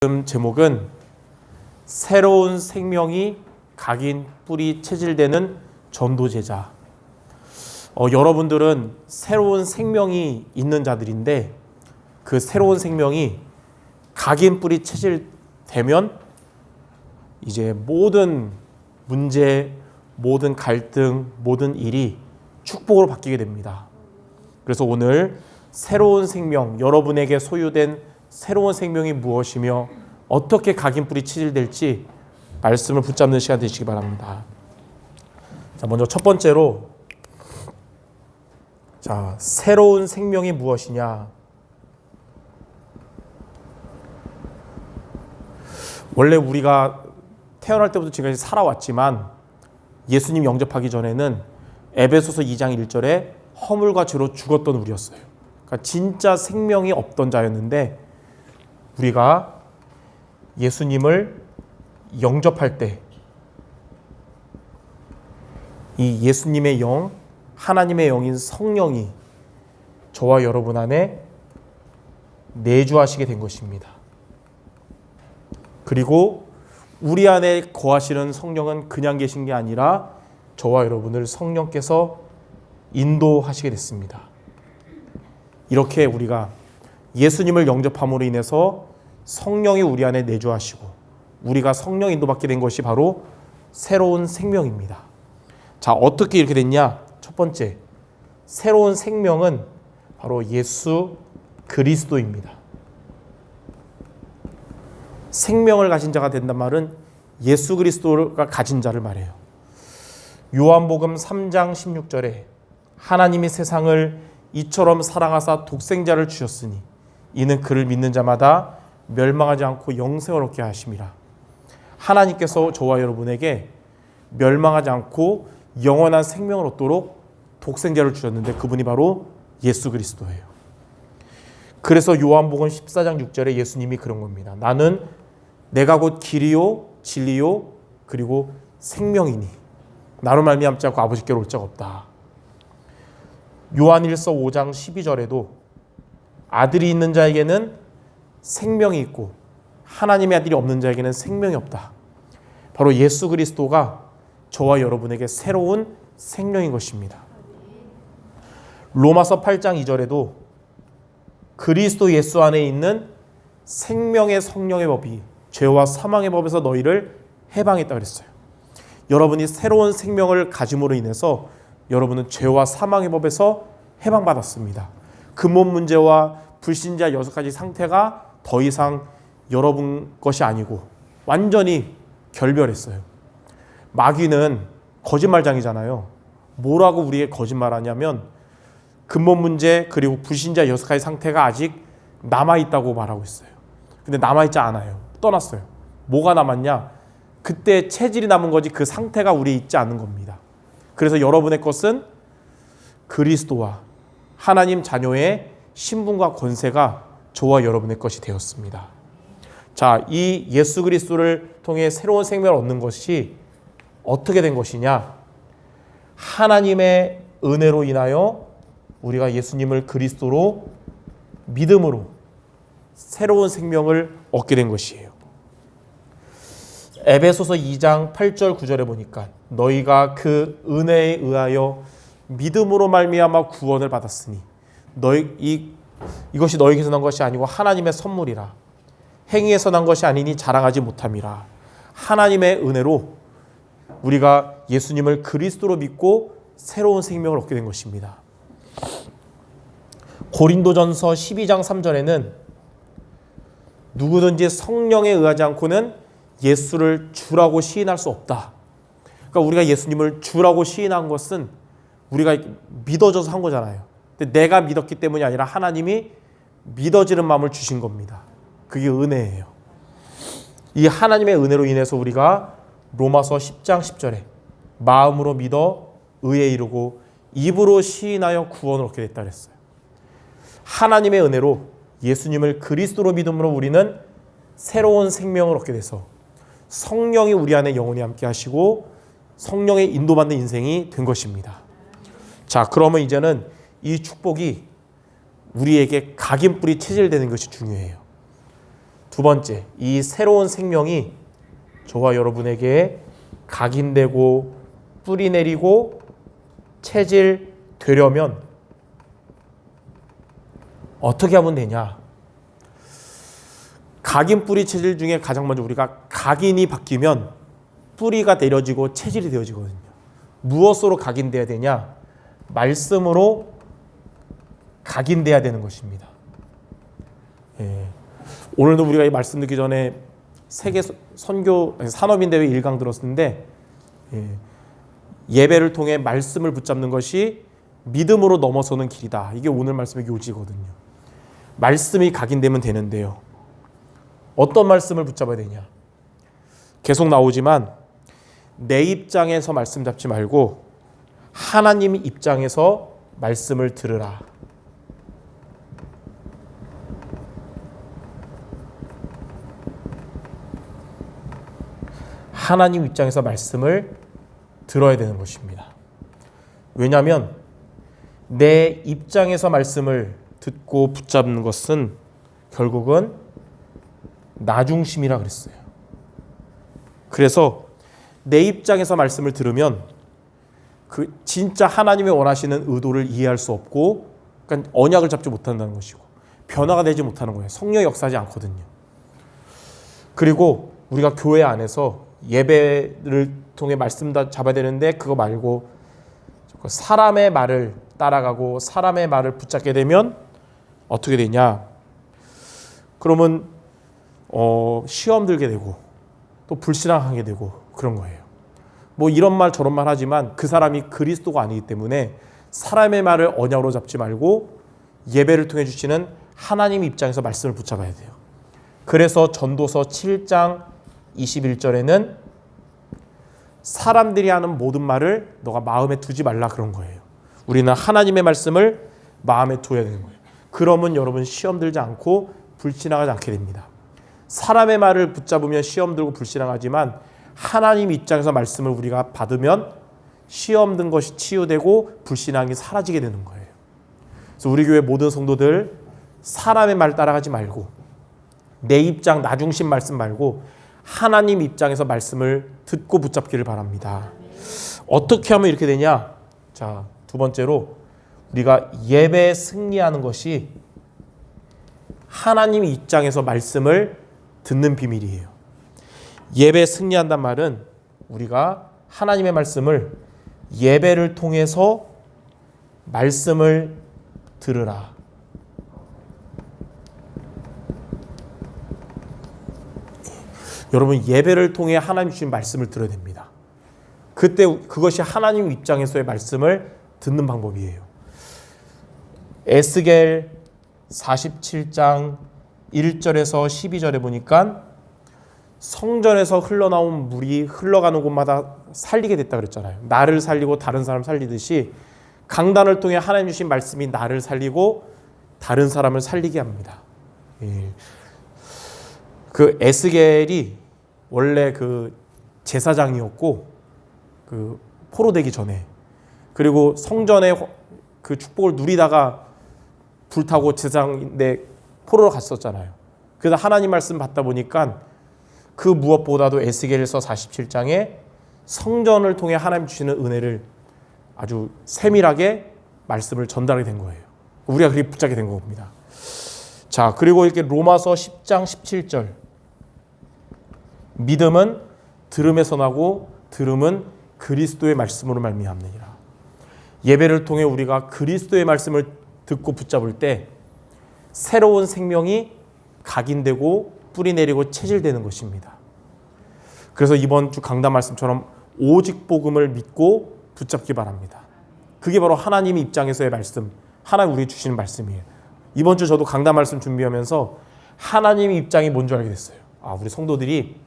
지금 제목은 새로운 생명이 각인 뿌리 체질되는 전도제자. 여러분들은 새로운 생명이 있는 자들인데 그 새로운 생명이 각인 뿌리 체질되면 이제 모든 문제, 모든 갈등, 모든 일이 축복으로 바뀌게 됩니다. 그래서 오늘 새로운 생명, 여러분에게 소유된 새로운 생명이 무엇이며 어떻게 각인 뿌리 체질될지 말씀을 붙잡는 시간 되시기 바랍니다. 자, 먼저 첫 번째로 새로운 생명이 무엇이냐? 원래 우리가 태어날 때부터 지금까지 살아왔지만 예수님 영접하기 전에는 에베소서 2장 1절에 허물과 죄로 죽었던 우리였어요. 그러니까 진짜 생명이 없던 자였는데 우리가 예수님을 영접할 때 이 예수님의 영, 하나님의 영인 성령이 저와 여러분 안에 내주하시게 된 것입니다. 그리고 우리 안에 거하시는 성령은 그냥 계신 게 아니라 저와 여러분을 성령께서 인도하시게 됐습니다. 이렇게 우리가 예수님을 영접함으로 인해서 성령이 우리 안에 내주하시고 우리가 성령 인도받게 된 것이 바로 새로운 생명입니다. 자, 어떻게 이렇게 됐냐? 첫 번째, 새로운 생명은 바로 예수 그리스도입니다. 생명을 가진 자가 된단 말은 예수 그리스도가 가진 자를 말해요. 요한복음 3장 16절에 하나님이 세상을 이처럼 사랑하사 독생자를 주셨으니 이는 그를 믿는 자마다 멸망하지 않고 영생을 얻게 하심이라. 하나님께서 저와 여러분에게 멸망하지 않고 영원한 생명을 얻도록 독생자를 주셨는데 그분이 바로 예수 그리스도예요. 그래서 요한복음 14장 6절에 예수님이 그런 겁니다. 나는 내가 곧 길이요 진리요 그리고 생명이니 나로 말미암지 않고 아버지께로 올 자가 없다. 요한일서 5장 12절에도 아들이 있는 자에게는 생명이 있고 하나님의 아들이 없는 자에게는 생명이 없다. 바로 예수 그리스도가 저와 여러분에게 새로운 생명인 것입니다. 로마서 8장 2절에도 그리스도 예수 안에 있는 생명의 성령의 법이 죄와 사망의 법에서 너희를 해방했다 그랬어요. 여러분이 새로운 생명을 가짐으로 인해서 여러분은 죄와 사망의 법에서 해방받았습니다. 근본 문제와 불신자 6가지 상태가 더 이상 여러분 것이 아니고 완전히 결별했어요. 마귀는 거짓말장이잖아요. 뭐라고 우리에게 거짓말하냐면 근본 문제 그리고 불신자 6가지 상태가 아직 남아있다고 말하고 있어요. 근데 남아있지 않아요. 떠났어요. 뭐가 남았냐? 그때 체질이 남은 거지 그 상태가 우리에 있지 않은 겁니다. 그래서 여러분의 것은 그리스도와 하나님 자녀의 신분과 권세가 저와 여러분의 것이 되었습니다. 자, 이 예수 그리스도를 통해 새로운 생명을 얻는 것이 어떻게 된 것이냐? 하나님의 은혜로 인하여 우리가 예수님을 그리스도로 믿음으로 새로운 생명을 얻게 된 것이에요. 에베소서 2장 8절 9절에 보니까 너희가 그 은혜에 의하여 믿음으로 말미암아 구원을 받았으니 이것이 너희에게서 난 것이 아니고 하나님의 선물이라. 행위에서 난 것이 아니니 자랑하지 못함이라. 하나님의 은혜로 우리가 예수님을 그리스도로 믿고 새로운 생명을 얻게 된 것입니다. 고린도전서 12장 3절에는 누구든지 성령에 의하지 않고는 예수를 주라고 시인할 수 없다. 그러니까 우리가 예수님을 주라고 시인한 것은 우리가 믿어져서 한 거잖아요. 근데 내가 믿었기 때문이 아니라 하나님이 믿어지는 마음을 주신 겁니다. 그게 은혜예요. 이 하나님의 은혜로 인해서 우리가 로마서 10장 10절에 마음으로 믿어 의에 이르고 입으로 시인하여 구원을 얻게 됐다 그랬어요. 하나님의 은혜로 예수님을 그리스도로 믿음으로 우리는 새로운 생명을 얻게 돼서 성령이 우리 안에 영원히 함께 하시고 성령의 인도받는 인생이 된 것입니다. 자, 그러면 이제는 이 축복이 우리에게 각인뿌리 체질되는 것이 중요해요. 두 번째, 이 새로운 생명이 저와 여러분에게 각인되고 뿌리 내리고 체질되려면 어떻게 하면 되냐? 각인 뿌리 체질 중에 가장 먼저 우리가 각인이 바뀌면 뿌리가 내려지고 체질이 되어지거든요. 무엇으로 각인돼야 되냐? 말씀으로 각인돼야 되는 것입니다. 예. 오늘도 우리가 이 말씀 듣기 전에 세계 선교 산업인대회 1강 들었는데 예배를 통해 말씀을 붙잡는 것이 믿음으로 넘어서는 길이다. 이게 오늘 말씀의 요지거든요. 말씀이 각인되면 되는데요. 어떤 말씀을 붙잡아야 되냐? 계속 나오지만 내 입장에서 말씀 잡지 말고 하나님 입장에서 말씀을 들으라. 하나님 입장에서 말씀을 들어야 되는 것입니다. 왜냐하면 내 입장에서 말씀을 듣고 붙잡는 것은 결국은 나 중심이라 그랬어요. 그래서 내 입장에서 말씀을 들으면 그 진짜 하나님이 원하시는 의도를 이해할 수 없고, 그러니까 언약을 잡지 못한다는 것이고 변화가 되지 못하는 거예요. 성령이 역사하지 않거든요. 그리고 우리가 교회 안에서 예배를 통해 말씀 다 잡아야 되는데 그거 말고 사람의 말을 따라가고 사람의 말을 붙잡게 되면 어떻게 되냐? 그러면 시험 들게 되고 또 불신앙하게 되고 그런 거예요. 뭐 이런 말 저런 말 하지만 그 사람이 그리스도가 아니기 때문에 사람의 말을 언약으로 잡지 말고 예배를 통해 주시는 하나님 입장에서 말씀을 붙잡아야 돼요. 그래서 전도서 7장 21절에는 사람들이 하는 모든 말을 너가 마음에 두지 말라 그런 거예요. 우리는 하나님의 말씀을 마음에 둬야 되는 거예요. 그러면 여러분 시험 들지 않고 불신앙하지 않게 됩니다. 사람의 말을 붙잡으면 시험 들고 불신앙하지만 하나님 입장에서 말씀을 우리가 받으면 시험 든 것이 치유되고 불신앙이 사라지게 되는 거예요. 그래서 우리 교회 모든 성도들 사람의 말 따라가지 말고 내 입장 나 중심 말씀 말고 하나님 입장에서 말씀을 듣고 붙잡기를 바랍니다. 어떻게 하면 이렇게 되냐? 자, 두 번째로 우리가 예배에 승리하는 것이 하나님 입장에서 말씀을 듣는 비밀이에요. 예배에 승리한단 말은 우리가 하나님의 말씀을 예배를 통해서 말씀을 들으라. 여러분 예배를 통해 하나님 주신 말씀을 들어야 됩니다. 그때 그것이 하나님 입장에서의 말씀을 듣는 방법이에요. 에스겔 47장 1절에서 12절에 보니까 성전에서 흘러나온 물이 흘러가는 곳마다 살리게 됐다 그랬잖아요. 나를 살리고 다른 사람 살리듯이 강단을 통해 하나님 주신 말씀이 나를 살리고 다른 사람을 살리게 합니다. 그 에스겔이 원래 그 제사장이었고 그 포로되기 전에, 그리고 성전에 그 축복을 누리다가 불타고 제사장인데 포로로 갔었잖아요. 그래서 하나님 말씀 받다 보니까 그 무엇보다도 에스겔서 47장에 성전을 통해 하나님 주시는 은혜를 아주 세밀하게 말씀을 전달하게 된 거예요. 우리가 그렇게 붙잡게 된 겁니다. 자, 그리고 이렇게 로마서 10장 17절 믿음은 들음에서 나고 들음은 그리스도의 말씀으로 말미암느니라. 예배를 통해 우리가 그리스도의 말씀을 듣고 붙잡을 때 새로운 생명이 각인되고 뿌리 내리고 체질되는 것입니다. 그래서 이번 주 강단 말씀처럼 오직 복음을 믿고 붙잡기 바랍니다. 그게 바로 하나님 입장에서의 말씀, 하나님 우리에게 주시는 말씀이에요. 이번 주 저도 강단 말씀 준비하면서 하나님의 입장이 뭔지 알게 됐어요. 우리 성도들이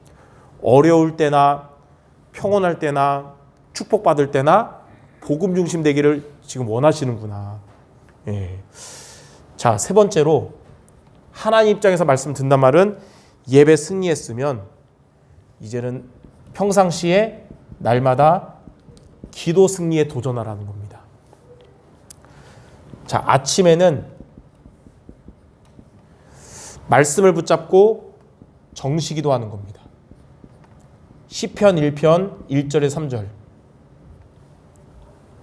어려울 때나 평온할 때나 축복받을 때나 복음 중심 되기를 지금 원하시는구나. 자, 세 번째로 하나님 입장에서 말씀 듣는단 말은 예배 승리했으면 이제는 평상시에 날마다 기도 승리에 도전하라는 겁니다. 자, 아침에는 말씀을 붙잡고 정시기도 하는 겁니다. 시편 1편 1절에 3절.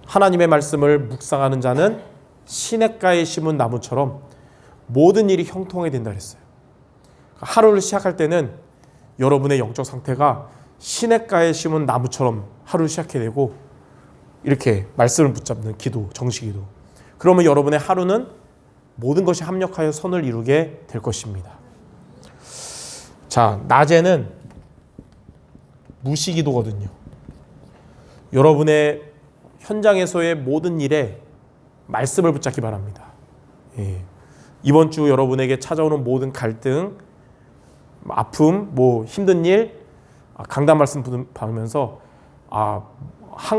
하나님의 말씀을 묵상하는 자는 시냇가에 심은 나무처럼 모든 일이 형통하게 된다 그랬어요. 하루를 시작할 때는 여러분의 영적 상태가 시냇가에 심은 나무처럼 하루를 시작해야 되고, 이렇게 말씀을 붙잡는 기도, 정시기도. 그러면 여러분의 하루는 모든 것이 합력하여 선을 이루게 될 것입니다. 자, 낮에는 무시기도거든요. 여러분의 현장에서의 모든 일에 말씀을 붙잡기 바랍니다. 이번 주 여러분에게 찾아오는 모든 갈등, 아픔, 힘든 일, 강단 말씀 받으면서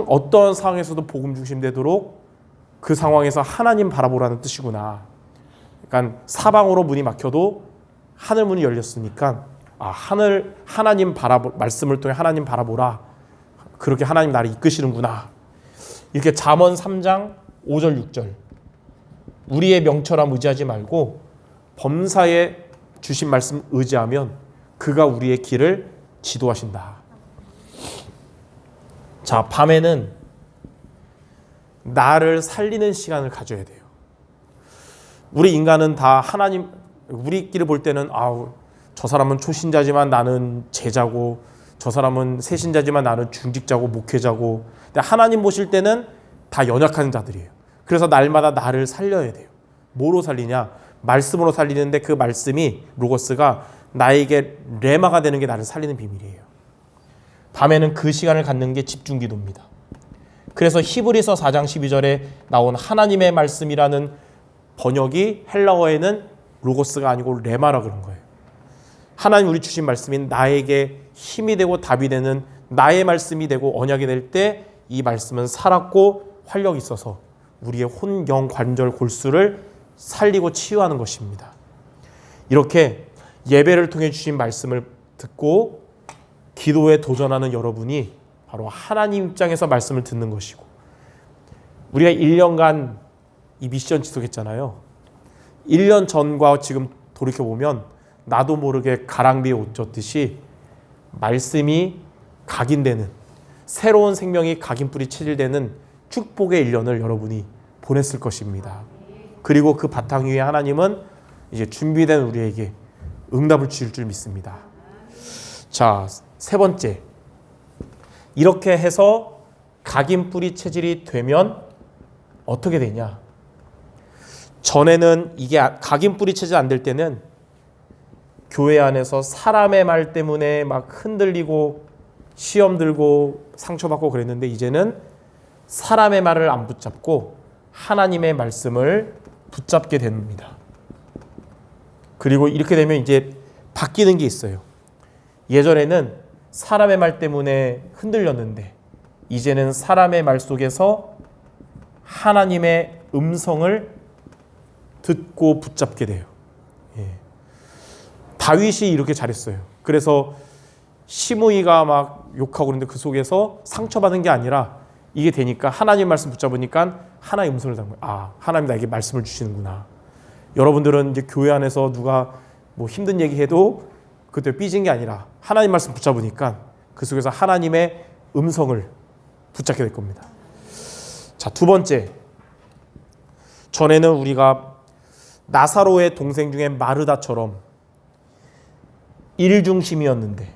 어떤 상황에서도 복음 중심되도록 그 상황에서 하나님 바라보라는 뜻이구나. 그러니까 사방으로 문이 막혀도 하늘 문이 열렸으니까 하나님 말씀을 통해 하나님 바라보라. 그렇게 하나님 나를 이끄시는구나. 이렇게 잠언 3장 5절 6절. 우리의 명철함 의지하지 말고 범사에 주신 말씀 의지하면 그가 우리의 길을 지도하신다. 자, 밤에는 나를 살리는 시간을 가져야 돼요. 우리 인간은 다 하나님, 우리끼리 볼 때는 저 사람은 초신자지만 나는 제자고, 저 사람은 세신자지만 나는 중직자고 목회자고. 근데 하나님 보실 때는 다 연약한 자들이에요. 그래서 날마다 나를 살려야 돼요. 뭐로 살리냐? 말씀으로 살리는데 그 말씀이 로고스가 나에게 레마가 되는 게 나를 살리는 비밀이에요. 밤에는 그 시간을 갖는 게 집중기도입니다. 그래서 히브리서 4장 12절에 나온 하나님의 말씀이라는 번역이 헬라어에는 로고스가 아니고 레마라 그런 거예요. 하나님 우리 주신 말씀이 나에게 힘이 되고 답이 되는 나의 말씀이 되고 언약이 될 때 이 말씀은 살았고 활력이 있어서 우리의 혼, 영, 관절, 골수를 살리고 치유하는 것입니다. 이렇게 예배를 통해 주신 말씀을 듣고 기도에 도전하는 여러분이 바로 하나님 입장에서 말씀을 듣는 것이고, 우리가 1년간 이 미션 지속했잖아요. 1년 전과 지금 돌이켜보면 나도 모르게 가랑비에 옷 젖듯이 말씀이 각인되는, 새로운 생명이 각인뿌리 체질되는 축복의 1년을 여러분이 보냈을 것입니다. 그리고 그 바탕 위에 하나님은 이제 준비된 우리에게 응답을 주실 줄 믿습니다. 자, 세 번째. 이렇게 해서 각인뿌리 체질이 되면 어떻게 되냐? 전에는 이게 각인뿌리 체질 안 될 때는 교회 안에서 사람의 말 때문에 막 흔들리고 시험 들고 상처받고 그랬는데, 이제는 사람의 말을 안 붙잡고 하나님의 말씀을 붙잡게 됩니다. 그리고 이렇게 되면 이제 바뀌는 게 있어요. 예전에는 사람의 말 때문에 흔들렸는데 이제는 사람의 말 속에서 하나님의 음성을 듣고 붙잡게 돼요. 다윗이 이렇게 잘했어요. 그래서 시므이가 막 욕하고 그러는데 그 속에서 상처받은 게 아니라 이게 되니까 하나님 말씀 붙잡으니까 하나의 음성을 듣는 거예요. 하나님 나에게 말씀을 주시는구나. 여러분들은 이제 교회 안에서 누가 힘든 얘기해도 그때 삐진 게 아니라 하나님 말씀 붙잡으니까 그 속에서 하나님의 음성을 붙잡게 될 겁니다. 자, 두 번째. 전에는 우리가 나사로의 동생 중에 마르다처럼 일 중심이었는데,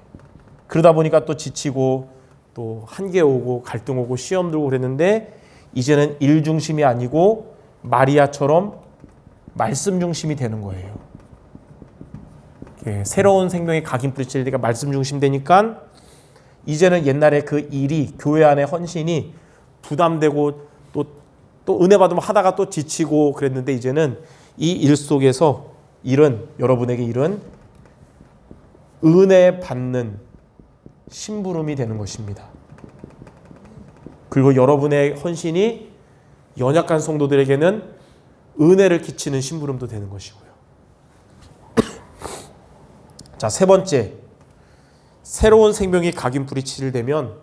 그러다 보니까 또 지치고 또 한계 오고 갈등 오고 시험 들고 그랬는데, 이제는 일 중심이 아니고 마리아처럼 말씀 중심이 되는 거예요. 새로운 생명의 각인뿌리 체질가 말씀 중심 되니까 이제는 옛날에 그 일이, 교회 안의 헌신이 부담되고 또 은혜 받으면 하다가 또 지치고 그랬는데, 이제는 이 일 속에서 여러분에게 일은 은혜 받는 심부름이 되는 것입니다. 그리고 여러분의 헌신이 연약한 성도들에게는 은혜를 끼치는 심부름도 되는 것이고요. 자, 세 번째. 새로운 생명이 각인뿌리 체질되면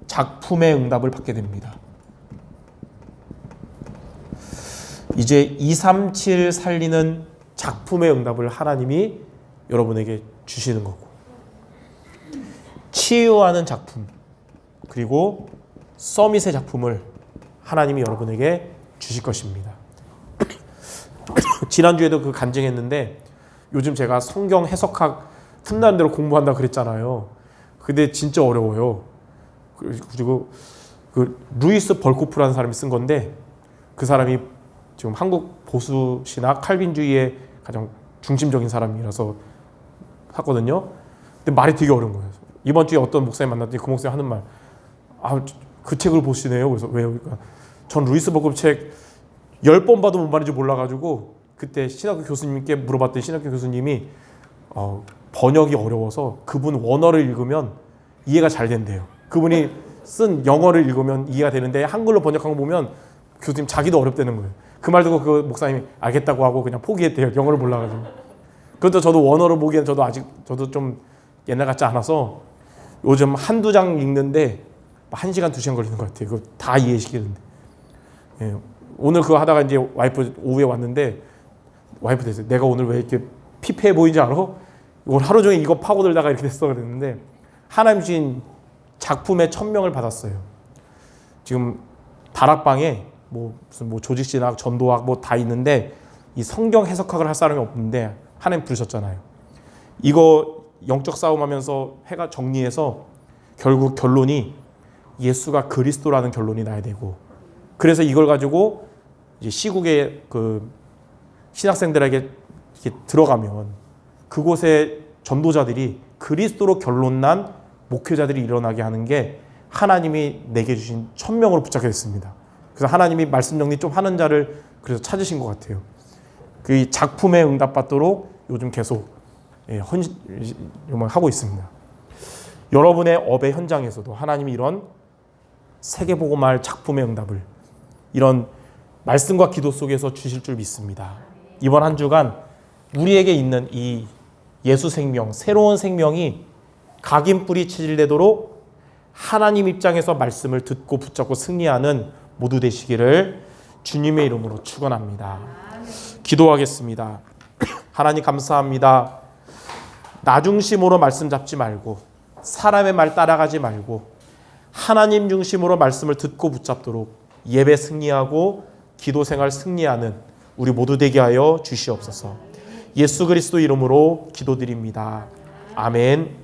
작품의 응답을 받게 됩니다. 이제 237 살리는 작품의 응답을 하나님이 여러분에게 주시는 거고, 치유하는 작품 그리고 서밋의 작품을 하나님이 여러분에게 주실 것입니다. 지난주에도 그 간증했는데 요즘 제가 성경 해석학 틈나는 대로 공부한다 그랬잖아요. 근데 진짜 어려워요. 그리고 그 루이스 벌코프라는 사람이 쓴 건데, 그 사람이 지금 한국 보수 신학 칼빈주의의 가장 중심적인 사람이라서 샀거든요. 근데 말이 되게 어려운 거예요. 이번 주에 어떤 목사님 만났더니 그 목사님 하는 말, 그 책을 보시네요. 그래서 왜요? 그러니까 전 루이스 벌코프 책 10번 봐도 뭔 말인지 몰라가지고 그때 신학교 교수님께 물어봤더니 신학교 교수님이 번역이 어려워서 그분 원어를 읽으면 이해가 잘 된대요. 그분이 쓴 영어를 읽으면 이해가 되는데 한글로 번역한 거 보면 교수님 자기도 어렵다는 거예요. 그 말 듣고 그 목사님이 알겠다고 하고 그냥 포기했대요. 영어를 몰라가지고. 그래도 저도 원어를 보기엔 저도 좀 옛날 같지 않아서 요즘 한두 장 읽는데 1시간, 2시간 걸리는 것 같아요. 그거 다 이해시키는데. 예. 오늘 그거 하다가 이제 와이프 오후에 왔는데 와이프 됐어요. 내가 오늘 왜 이렇게 피폐해 보이지 않아? 오늘 하루 종일 이거 파고들다가 이렇게 됐어 그랬는데, 하나님 주신 작품의 천명을 받았어요. 지금 다락방에 무슨 조직신학, 전도학 다 있는데 이 성경 해석학을 할 사람이 없는데 하나님 부르셨잖아요. 이거 영적 싸움하면서 해가 정리해서 결국 결론이 예수가 그리스도라는 결론이 나야 되고, 그래서 이걸 가지고 이제 시국의 그 신학생들에게 이렇게 들어가면 그곳에 전도자들이 그리스도로 결론난 목회자들이 일어나게 하는 게 하나님이 내게 주신 천명으로 붙잡게 됐습니다. 그래서 하나님이 말씀 정리 좀 하는 자를 그래서 찾으신 것 같아요. 그 작품에 응답받도록 요즘 계속 하고 있습니다. 여러분의 업의 현장에서도 하나님이 이런 세계복음할 작품의 응답을 이런 말씀과 기도 속에서 주실 줄 믿습니다. 이번 한 주간 우리에게 있는 이 예수 생명, 새로운 생명이 각인뿌리 체질되도록 하나님 입장에서 말씀을 듣고 붙잡고 승리하는 모두 되시기를 주님의 이름으로 축원합니다. 기도하겠습니다. 하나님 감사합니다. 나 중심으로 말씀 잡지 말고 사람의 말 따라가지 말고 하나님 중심으로 말씀을 듣고 붙잡도록 예배 승리하고 기도 생활 승리하는 우리 모두 되게 하여 주시옵소서. 예수 그리스도 이름으로 기도드립니다. 아멘.